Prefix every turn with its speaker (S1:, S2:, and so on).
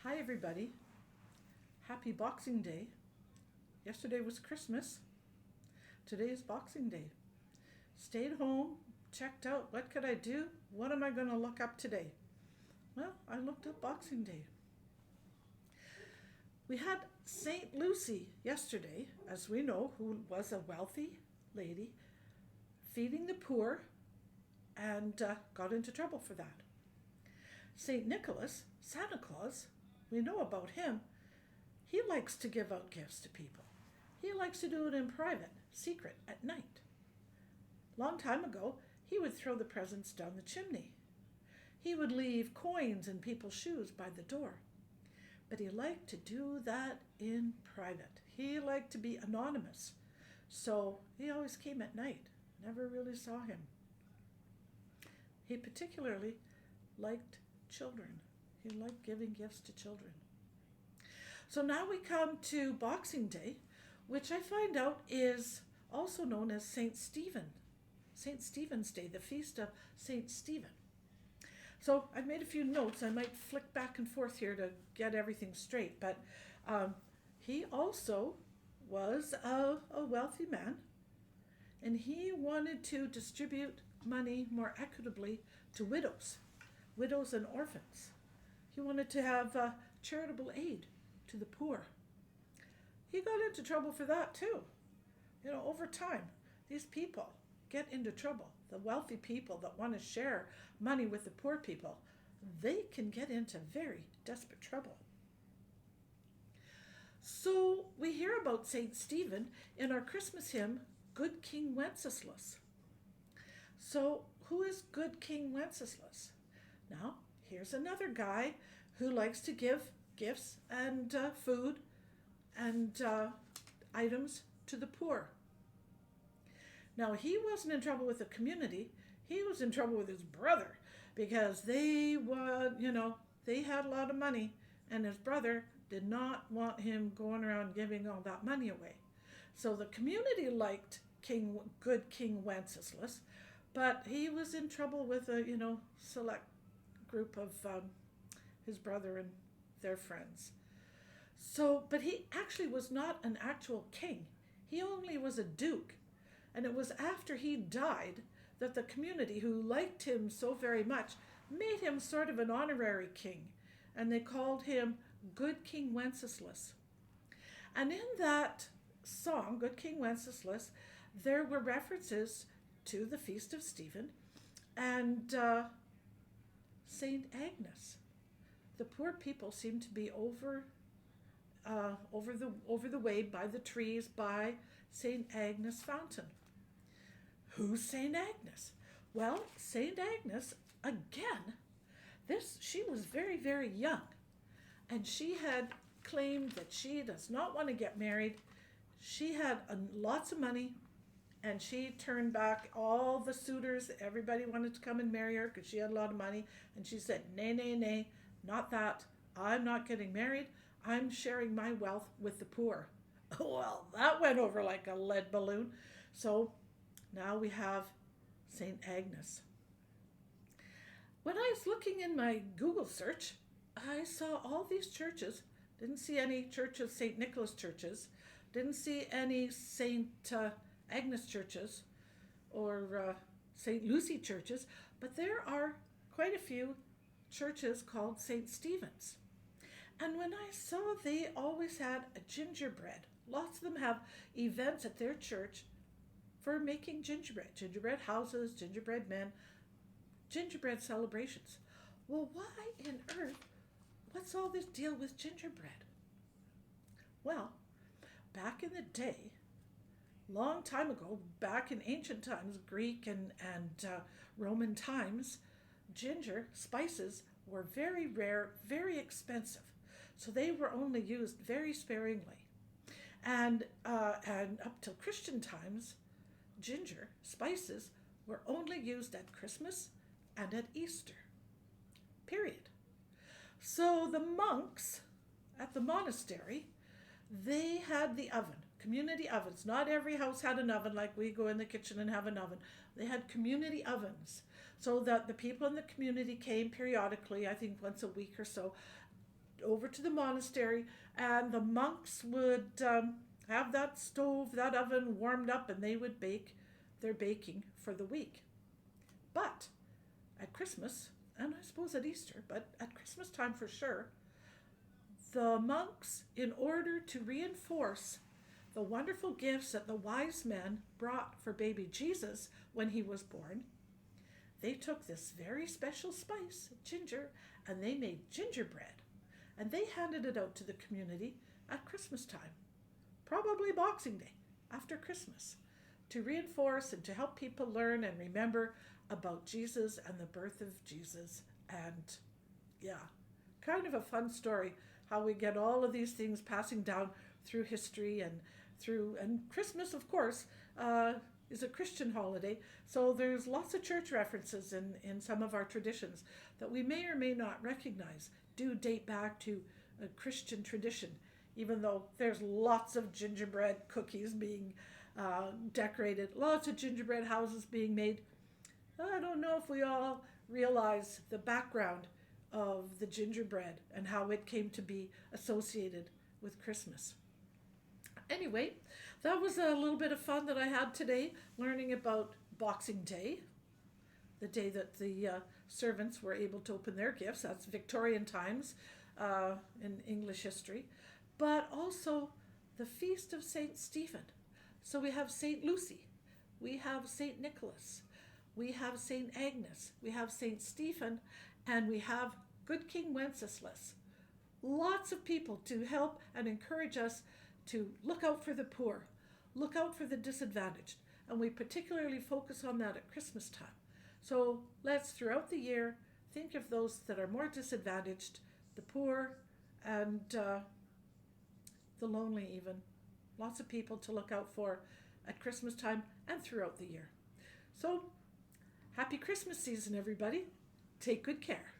S1: Hi, everybody. Happy Boxing Day. Yesterday was Christmas. Today is Boxing Day. Stayed home, checked out what could I do? What am I going to look up today? Well, I looked up Boxing Day. We had St. Lucy yesterday, as we know, who was a wealthy lady feeding the poor and got into trouble for that. St. Nicholas, Santa Claus, we know about him. He likes to give out gifts to people. He likes to do it in private, secret, at night. Long time ago, he would throw the presents down the chimney. He would leave coins in people's shoes by the door. But he liked to do that in private. He liked to be anonymous. So he always came at night. Never really saw him. He particularly liked children. He liked giving gifts to children. So now we come to Boxing Day, which I find out is also known as St. Stephen's Day, the feast of St. Stephen. So I've made a few notes. I might flick back and forth here to get everything straight, but he also was a wealthy man, and he wanted to distribute money more equitably to widows and orphans. He wanted to have charitable aid to the poor. He got into trouble for that too. Over time, these people get into trouble. The wealthy people that want to share money with the poor people, they can get into very desperate trouble. So we hear about St. Stephen in our Christmas hymn, Good King Wenceslas. So who is Good King Wenceslas? Now, here's another guy who likes to give gifts and food and items to the poor. Now, he wasn't in trouble with the community. He was in trouble with his brother because they had a lot of money, and his brother did not want him going around giving all that money away. So the community liked good King Wenceslas, but he was in trouble with a select group of his brother and their friends. So, but he actually was not an actual king. He only was a duke. And it was after he died that the community, who liked him so very much, made him sort of an honorary king. And they called him Good King Wenceslas. And in that song, Good King Wenceslas, there were references to the Feast of Stephen and St. Agnes. The poor people seemed to be over the way by the trees by St. Agnes Fountain. Who's St. Agnes? Well, St. Agnes, again, she was very, very young, and she had claimed that she does not want to get married. She had lots of money, and she turned back all the suitors. Everybody wanted to come and marry her because she had a lot of money, and she said, nay, nay, nay, not that. I'm not getting married. I'm sharing my wealth with the poor. Well, that went over like a lead balloon. So now we have St. Agnes. When I was looking in my Google search, I saw all these churches. Didn't see any Church of St. Nicholas churches. Didn't see any St. Agnes churches or St. Lucy churches. But there are quite a few churches called St. Stephen's. And when I saw they always had a gingerbread. Lots of them have events at their church for making gingerbread houses, gingerbread men, gingerbread celebrations. Well, why in earth, what's all this deal with gingerbread? Well, back in the day, long time ago, back in ancient times, Greek and Roman times, spices were very rare, very expensive. So they were only used very sparingly. And up till Christian times, spices were only used at Christmas and at Easter. Period. So the monks at the monastery, they had the oven, community ovens. Not every house had an oven like we go in the kitchen and have an oven. They had community ovens so that the people in the community came periodically, I think once a week or so, over to the monastery, and the monks would have that stove, that oven warmed up, and they would bake their baking for the week. But at Christmas, and I suppose at Easter, but at Christmas time for sure, the monks, in order to reinforce the wonderful gifts that the wise men brought for baby Jesus when he was born, they took this very special spice, ginger, and they made gingerbread. And they handed it out to the community at Christmas time, probably Boxing Day, after Christmas, to reinforce and to help people learn and remember about Jesus and the birth of Jesus. And yeah, kind of a fun story how we get all of these things passing down through history and Christmas, of course, is a Christian holiday, so there's lots of church references in some of our traditions that we may or may not recognize do date back to a Christian tradition, even though there's lots of gingerbread cookies being decorated, lots of gingerbread houses being made. I don't know if we all realize the background of the gingerbread and how it came to be associated with Christmas. Anyway, that was a little bit of fun that I had today, learning about Boxing Day, the day that the servants were able to open their gifts. That's Victorian times in English history. But also the Feast of St. Stephen. So we have St. Lucy, we have St. Nicholas, we have St. Agnes, we have St. Stephen, and we have Good King Wenceslas. Lots of people to help and encourage us to look out for the poor, look out for the disadvantaged, and we particularly focus on that at Christmas time. So let's, throughout the year, think of those that are more disadvantaged, the poor, and the lonely even. Lots of people to look out for at Christmas time and throughout the year. So, happy Christmas season, everybody. Take good care.